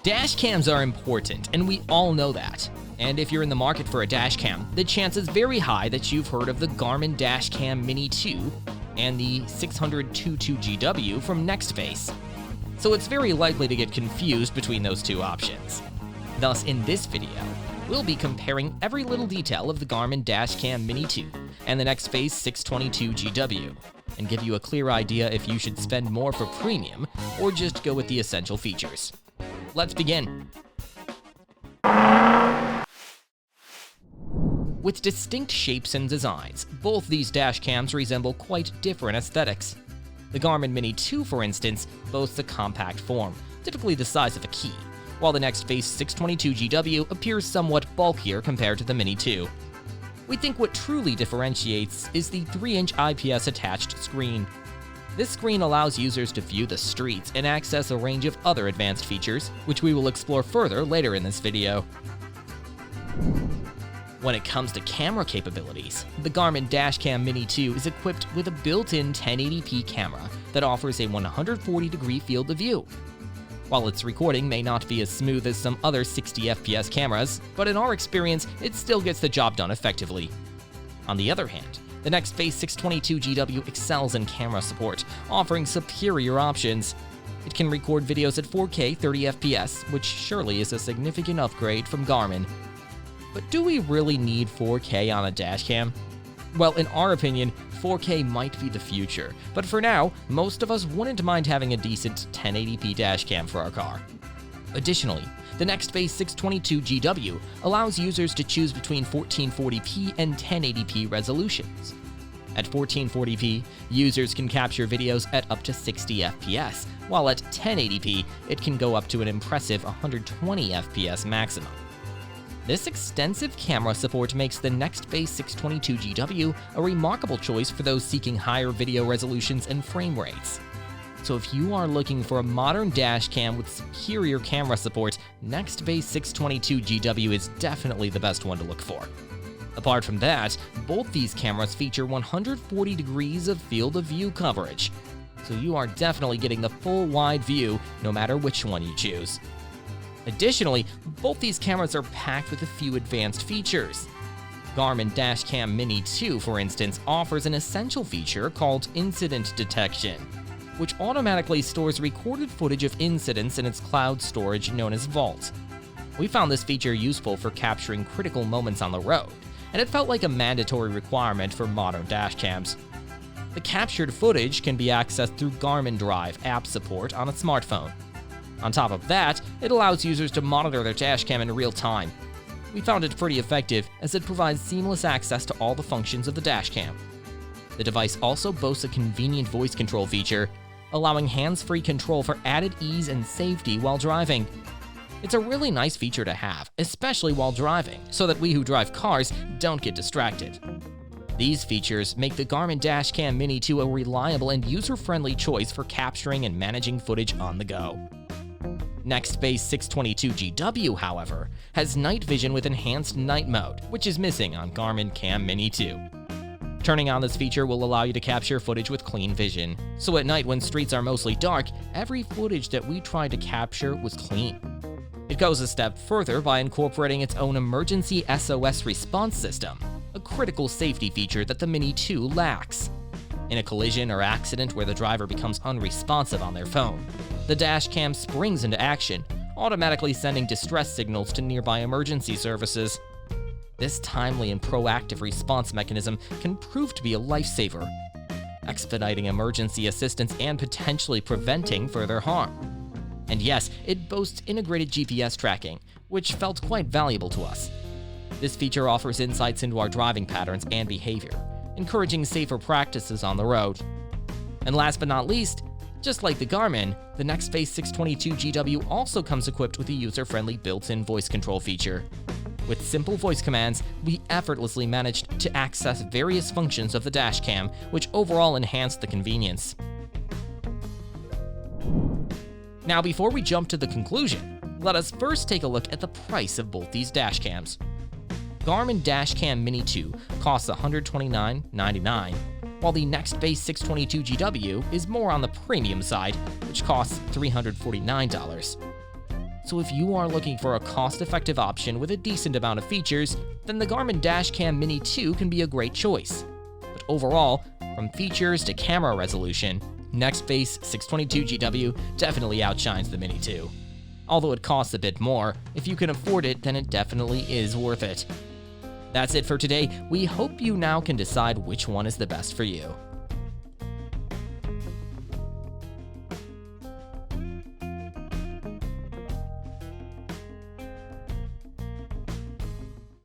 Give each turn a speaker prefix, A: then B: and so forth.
A: Dash cams are important, and we all know that. And if you're in the market for a dash cam, the chance is very high that you've heard of the Garmin Dash Cam Mini 2 and the 622GW from Nextbase. So it's very likely to get confused between those two options. Thus, in this video, we'll be comparing every little detail of the Garmin Dash Cam Mini 2 and the Nextbase 622GW, and give you a clear idea if you should spend more for premium or just go with the essential features. Let's begin. With distinct shapes and designs, both these dash cams resemble quite different aesthetics. The Garmin Mini 2, for instance, boasts a compact form, typically the size of a key, while the Nextbase 622GW appears somewhat bulkier compared to the Mini 2. We think what truly differentiates is the 3-inch IPS attached screen. This screen allows users to view the streets and access a range of other advanced features, which we will explore further later in this video. When it comes to camera capabilities, the Garmin Dashcam Mini 2 is equipped with a built-in 1080p camera that offers a 140-degree field of view. While its recording may not be as smooth as some other 60fps cameras, but in our experience, it still gets the job done effectively. On the other hand, the Nextbase 622GW excels in camera support, offering superior options. It can record videos at 4K 30fps, which surely is a significant upgrade from Garmin. But do we really need 4K on a dashcam? Well, in our opinion, 4K might be the future, but for now, most of us wouldn't mind having a decent 1080p dashcam for our car. Additionally, the Nextbase 622GW allows users to choose between 1440p and 1080p resolutions. At 1440p, users can capture videos at up to 60 FPS, while at 1080p, it can go up to an impressive 120 FPS maximum. This extensive camera support makes the Nextbase 622GW a remarkable choice for those seeking higher video resolutions and frame rates. So if you are looking for a modern dash cam with superior camera support, Nextbase 622GW is definitely the best one to look for. Apart from that, both these cameras feature 140 degrees of field of view coverage, so you are definitely getting the full wide view no matter which one you choose. Additionally, both these cameras are packed with a few advanced features. Garmin Dash Cam Mini 2, for instance, offers an essential feature called incident detection, which automatically stores recorded footage of incidents in its cloud storage known as Vault. We found this feature useful for capturing critical moments on the road, and it felt like a mandatory requirement for modern dash cams. The captured footage can be accessed through Garmin Drive app support on a smartphone. On top of that, it allows users to monitor their dashcam in real time. We found it pretty effective as it provides seamless access to all the functions of the dashcam. The device also boasts a convenient voice control feature, allowing hands-free control for added ease and safety while driving. It's a really nice feature to have, especially while driving, so that we who drive cars don't get distracted. These features make the Garmin Dashcam Mini 2 a reliable and user-friendly choice for capturing and managing footage on the go. Nextbase 622GW, however, has night vision with enhanced night mode, which is missing on Garmin Cam Mini 2. Turning on this feature will allow you to capture footage with clean vision, so at night when streets are mostly dark, every footage that we tried to capture was clean. It goes a step further by incorporating its own emergency SOS Response system, a critical safety feature that the Mini 2 lacks. In a collision or accident where the driver becomes unresponsive on their phone, the dash cam springs into action, automatically sending distress signals to nearby emergency services. This timely and proactive response mechanism can prove to be a lifesaver, expediting emergency assistance and potentially preventing further harm. And yes, it boasts integrated GPS tracking, which felt quite valuable to us. This feature offers insights into our driving patterns and behavior, encouraging safer practices on the road. And last but not least, just like the Garmin, the Nextbase 622GW also comes equipped with a user-friendly built-in voice control feature. With simple voice commands, we effortlessly managed to access various functions of the dashcam, which overall enhanced the convenience. Now, before we jump to the conclusion, let us first take a look at the price of both these dashcams. Garmin Dashcam Mini 2 costs $129.99, while the Nextbase 622GW is more on the premium side, which costs $349. So if you are looking for a cost-effective option with a decent amount of features, then the Garmin Dash Cam Mini 2 can be a great choice. But overall, from features to camera resolution, Nextbase 622GW definitely outshines the Mini 2. Although it costs a bit more, if you can afford it, then it definitely is worth it. That's it for today. We hope you now can decide which one is the best for you.